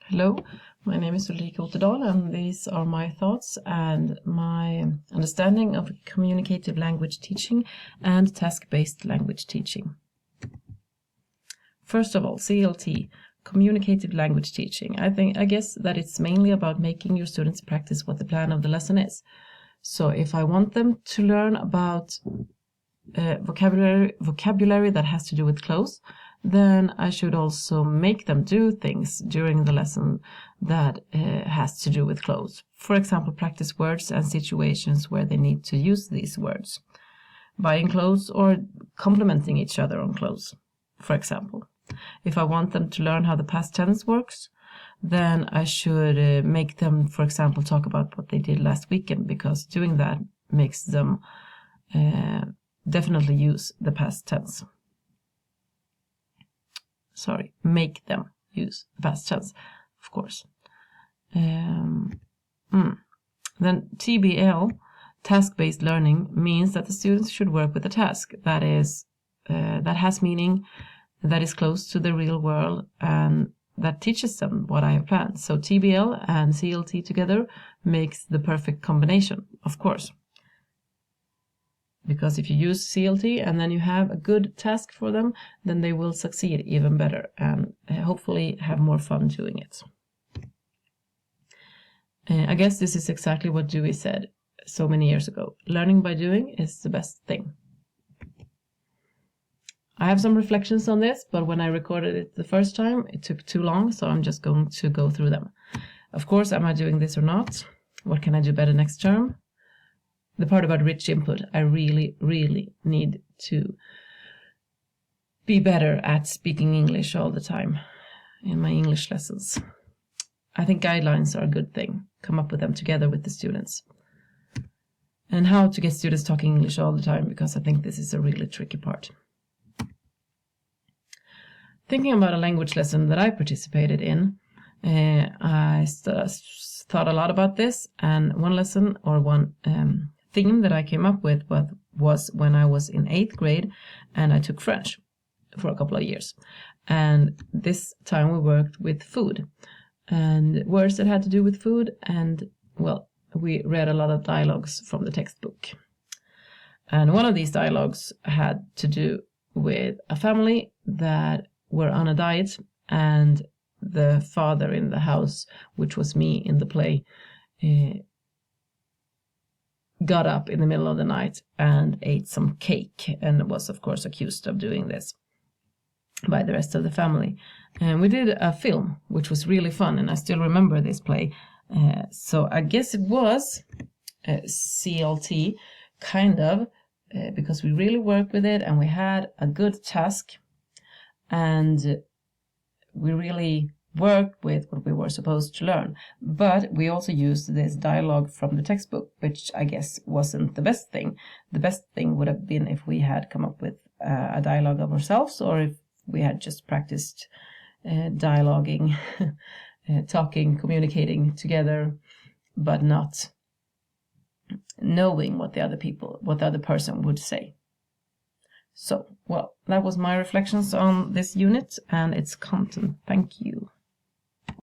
Hello, my name is Ulrika Otterdal, and these are my thoughts and my understanding of communicative language teaching and task-based language teaching. First of all, CLT, communicative language teaching. I guess that it's mainly about making your students practice what the plan of the lesson is. So if I want them to learn about vocabulary that has to do with clothes, then I should also make them do things during the lesson that has to do with clothes. For example, practice words and situations where they need to use these words. Buying clothes or complimenting each other on clothes, for example. If I want them to learn how the past tense works, then I should make them, for example, talk about what they did last weekend, because doing that makes them definitely use the past tense. Make them use the past tense, of course. Then TBL, task-based learning, means that the students should work with a task that has meaning, that is close to the real world, and that teaches them what I have planned. So TBL and CLT together makes the perfect combination, of course. Because if you use CLT and then you have a good task for them, then they will succeed even better and hopefully have more fun doing it. I guess this is exactly what Dewey said so many years ago. Learning by doing is the best thing. I have some reflections on this, but when I recorded it the first time, it took too long, so I'm just going to go through them. Of course, am I doing this or not? What can I do better next term? The part about rich input, I really, really need to be better at speaking English all the time in my English lessons. I think guidelines are a good thing. Come up with them together with the students. And how to get students talking English all the time, because I think this is a really tricky part. Thinking about a language lesson that I participated in, I thought a lot about this, and one lesson or one theme that I came up with was when I was in 8th grade and I took French for a couple of years. And this time we worked with food and words that had to do with food, and well, we read a lot of dialogues from the textbook. And one of these dialogues had to do with a family that were on a diet, and the father in the house, which was me in the play, got up in the middle of the night and ate some cake, and was of course accused of doing this by the rest of the family. And we did a film, which was really fun, and I still remember this play. So I guess it was CLT, kind of, because we really worked with it and we had a good task, and we really worked with what we were supposed to learn. But we also used this dialogue from the textbook, which I guess wasn't the best thing. The best thing would have been if we had come up with a dialogue of ourselves, or if we had just practiced dialoguing, talking, communicating together, but not knowing what the other person would say. So, well, that was my reflections on this unit and its content. Thank you.